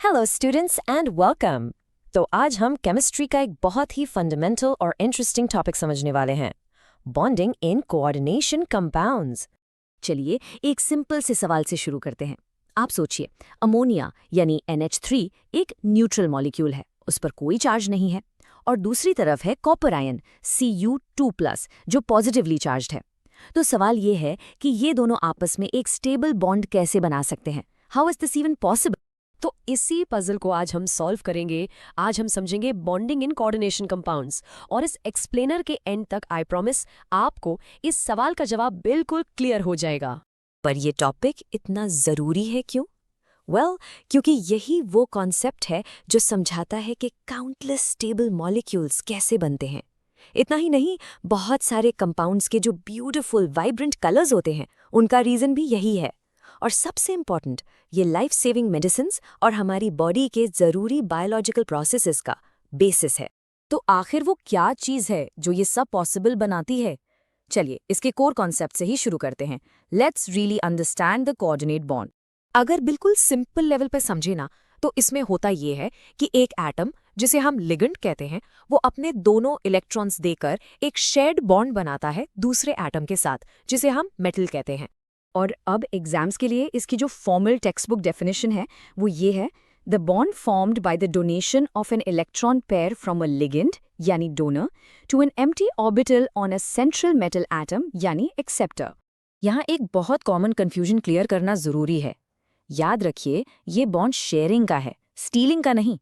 Hello students and welcome. तो आज हम केमिस्ट्री का एक बहुत ही फंडामेंटल और इंटरेस्टिंग टॉपिक समझने वाले हैं, बॉन्डिंग इन कोऑर्डिनेशन कंपाउंड्स। चलिए एक सिंपल से सवाल से शुरू करते हैं। आप सोचिए, अमोनिया यानी NH3 एक न्यूट्रल मॉलिक्यूल है, उस पर कोई चार्ज नहीं है। और दूसरी तरफ है कॉपर आयन Cu2+, जो पॉजिटिवली चार्ज्ड है। तो सवाल ये है कि ये दोनों आपस में एक स्टेबल बॉन्ड कैसे बना सकते हैं? How is this even possible? तो इसी पजल को आज हम सॉल्व करेंगे। आज हम समझेंगे बॉन्डिंग इन कोऑर्डिनेशन कंपाउंड्स, और इस एक्सप्लेनर के एंड तक आई प्रॉमिस आपको इस सवाल का जवाब बिल्कुल क्लियर हो जाएगा। पर ये टॉपिक इतना ज़रूरी है क्यों? क्योंकि यही वो कॉन्सेप्ट है जो समझाता है कि काउंटलेस स्टेबल मॉलिक्यूल्स कैसे बनते हैं। इतना ही नहीं, बहुत सारे कंपाउंड्स के जो ब्यूटीफुल वाइब्रेंट कलर्स होते हैं, उनका रीज़न भी यही है। और सबसे इम्पॉर्टेंट, ये लाइफ सेविंग मेडिसिन्स और हमारी बॉडी के ज़रूरी बायोलॉजिकल प्रोसेसेस का बेसिस है। तो आखिर वो क्या चीज़ है जो ये सब पॉसिबल बनाती है? चलिए इसके कोर कॉन्सेप्ट से ही शुरू करते हैं। Let's really understand the coordinate bond. अगर बिल्कुल सिंपल लेवल पे समझे ना, तो इसमें होता ये है कि एक एटम, जिसे हम लिगेंड कहते हैं, वो अपने दोनों इलेक्ट्रॉन्स देकर एक शेयर्ड बॉन्ड बनाता है दूसरे एटम के साथ, जिसे हम मेटल कहते हैं। और अब एग्जाम्स के लिए इसकी जो फॉर्मल टेक्स्ट बुक डेफिनेशन है वो ये है: the bond formed by the donation of an electron pair from a ligand यानी donor to an empty orbital on a central metal atom यानी एक्सेप्टर। यहाँ एक बहुत कॉमन कंफ्यूजन क्लियर करना जरूरी है। याद रखिए, ये बॉन्ड शेयरिंग का है, स्टीलिंग का नहीं।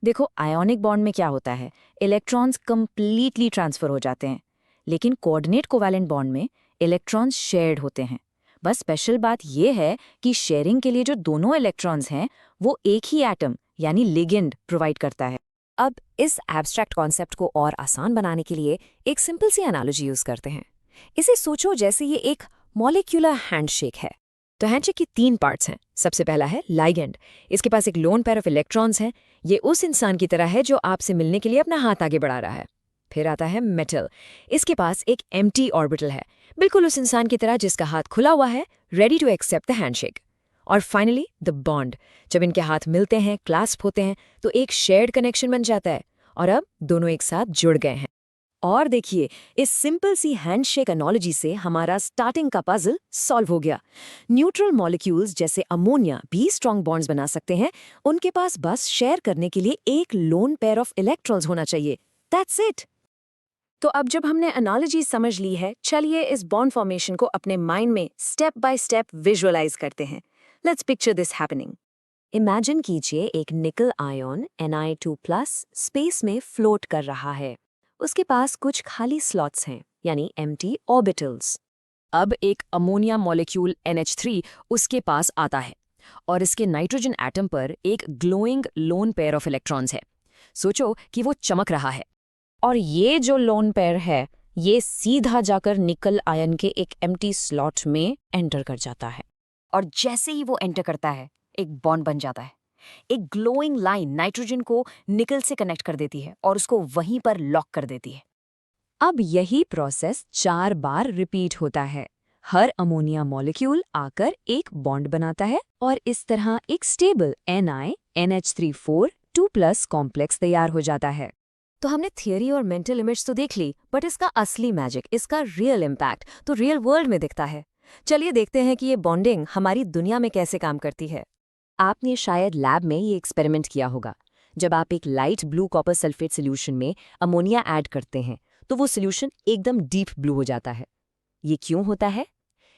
देखो, आयोनिक बॉन्ड में क्या होता है, इलेक्ट्रॉन्स कंप्लीटली ट्रांसफर हो जाते हैं, लेकिन कोऑर्डिनेट कोवैलेंट बॉन्ड में इलेक्ट्रॉन्स शेयर्ड होते हैं। बस स्पेशल बात यह है कि शेयरिंग के लिए जो दोनों इलेक्ट्रॉन्स हैं, वो एक ही एटम यानी लिगेंड प्रोवाइड करता है। अब इस एब्स्ट्रैक्ट कॉन्सेप्ट को और आसान बनाने के लिए एक सिंपल सी एनालॉजी यूज करते हैं। इसे सोचो जैसे ये एक मॉलिक्यूलर हैंडशेक है। तो हैंडशेक की 3 पार्ट्स हैं। सबसे पहला है लाइगेंड। इसके पास एक लोन पेयर ऑफ इलेक्ट्रॉन्स हैं। ये उस इंसान की तरह है जो आपसे मिलने के लिए अपना हाथ आगे बढ़ा रहा है। फिर आता है मेटल। इसके पास एक एम्प्टी ऑर्बिटल है, बिल्कुल उस इंसान की तरह जिसका हाथ खुला हुआ है, ready to accept the handshake. और फाइनली द बॉन्ड। जब इनके हाथ मिलते हैं, क्लास्प होते हैं, तो एक शेयर्ड कनेक्शन बन जाता है, और अब दोनों एक साथ जुड़ गए हैं। और देखिए, इस सिंपल सी हैंडशेक एनोलॉजी से हमारा स्टार्टिंग का पजल सॉल्व हो गया। न्यूट्रल मॉलिक्यूल्स जैसे अमोनिया भी स्ट्रॉन्ग बॉन्ड्स बना सकते हैं। उनके पास बस शेयर करने के लिए एक लोन पेयर ऑफ इलेक्ट्रॉन्स होना चाहिए। That's it. तो अब जब हमने एनालॉजी समझ ली है, चलिए इस बॉन्ड फॉर्मेशन को अपने माइंड में स्टेप बाय स्टेप विजुअलाइज करते हैं। Let's picture this happening. Imagine कीजिए एक निकल आयन Ni2+ स्पेस में फ्लोट कर रहा है। उसके पास कुछ खाली स्लॉट्स हैं, यानी एम्प्टी ऑर्बिटल्स। अब एक अमोनिया मॉलिक्यूल NH3 उसके पास आता है, और इसके नाइट्रोजन एटम पर एक glowing lone pair of electrons है। सोचो कि वो चमक रहा है, और ये जो लोन पेयर है, ये सीधा जाकर निकल आयन के एक एम्प्टी स्लॉट में एंटर कर जाता है। और जैसे ही वो एंटर करता है, एक बॉन्ड बन जाता है। एक ग्लोइंग लाइन नाइट्रोजन को निकल से कनेक्ट कर देती है और उसको वहीं पर लॉक कर देती है। अब यही प्रोसेस 4 बार रिपीट होता है। हर अमोनिया मॉलिक्यूल आकर एक बॉन्ड बनाता है, और इस तरह एक स्टेबल NiNH3 4 2+ कॉम्प्लेक्स तैयार हो जाता है। तो हमने थियरी और मेंटल इमेज तो देख ली, बट इसका असली मैजिक, इसका रियल इम्पैक्ट तो रियल वर्ल्ड में दिखता है। चलिए देखते हैं कि ये बॉन्डिंग हमारी दुनिया में कैसे काम करती है। आपने शायद लैब में ये एक्सपेरिमेंट किया होगा। जब आप एक light blue copper sulphate solution में अमोनिया ऐड करते हैं, तो वो सोल्यूशन एकदम डीप ब्लू हो जाता है। ये क्यों होता है?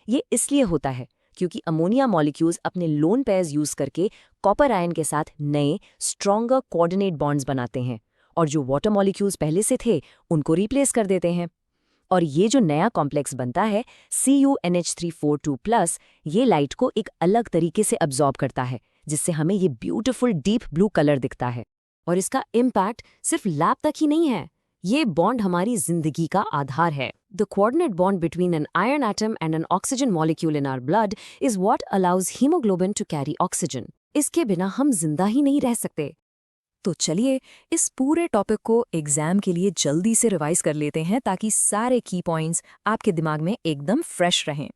ये इसलिए होता है क्योंकि अमोनिया मॉलिक्यूल्स अपने लोन पेयर्स यूज करके कॉपर आयन के साथ नए स्ट्रॉन्गर कोऑर्डिनेट बॉन्ड्स बनाते हैं, और जो वाटर मॉलिक्यूल्स पहले से थे उनको रिप्लेस कर देते हैं। और ये जो नया कॉम्प्लेक्स बनता है CuNH3 4 2+, ये लाइट को एक अलग तरीके से अब्जॉर्ब करता है, जिससे हमें ये ब्यूटीफुल डीप ब्लू कलर दिखता है। और इसका इम्पैक्ट सिर्फ लैब तक ही नहीं है, ये बॉन्ड हमारी जिंदगी का आधार है। The coordinate bond between an iron atom and an oxygen molecule in our blood is what allows haemoglobin to carry oxygen. इसके बिना हम जिंदा ही नहीं रह सकते। तो चलिए इस पूरे टॉपिक को एग्जाम के लिए जल्दी से रिवाइज कर लेते हैं, ताकि सारे की पॉइंट्स आपके दिमाग में एकदम फ्रेश रहें।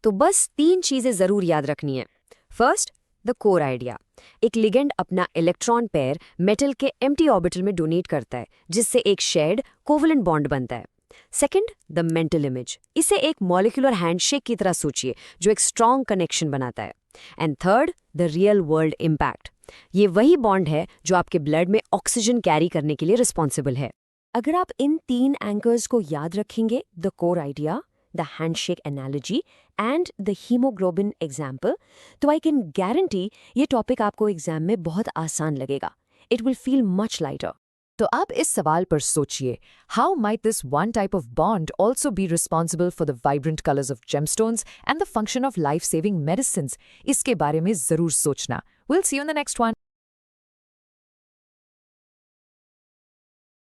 तो बस 3 चीजें जरूर याद रखनी है। First, the core idea. एक लिगेंड अपना इलेक्ट्रॉन पेयर मेटल के एम्प्टी ऑर्बिटल में डोनेट करता है, जिससे एक शेयर्ड कोवलेंट बॉन्ड बनता है। Second, the mental image. इसे एक मॉलिक्यूलर हैंडशेक की तरह सोचिए, जो एक स्ट्रॉन्ग कनेक्शन बनाता है। And third, the real world impact. ये वही बॉन्ड है जो आपके ब्लड में ऑक्सीजन कैरी करने के लिए रिस्पॉन्सिबल है। अगर आप इन 3 एंकर्स को याद रखेंगे, the core idea, the handshake analogy and the haemoglobin example, तो आई कैन गारंटी ये टॉपिक आपको एग्जाम में बहुत आसान लगेगा। It will feel much lighter. तो आप इस सवाल पर सोचिए, how might this one type of bond also be responsible for the vibrant colours of gemstones and the function of life saving medicines? इसके बारे में जरूर सोचना। Will see you in the next one.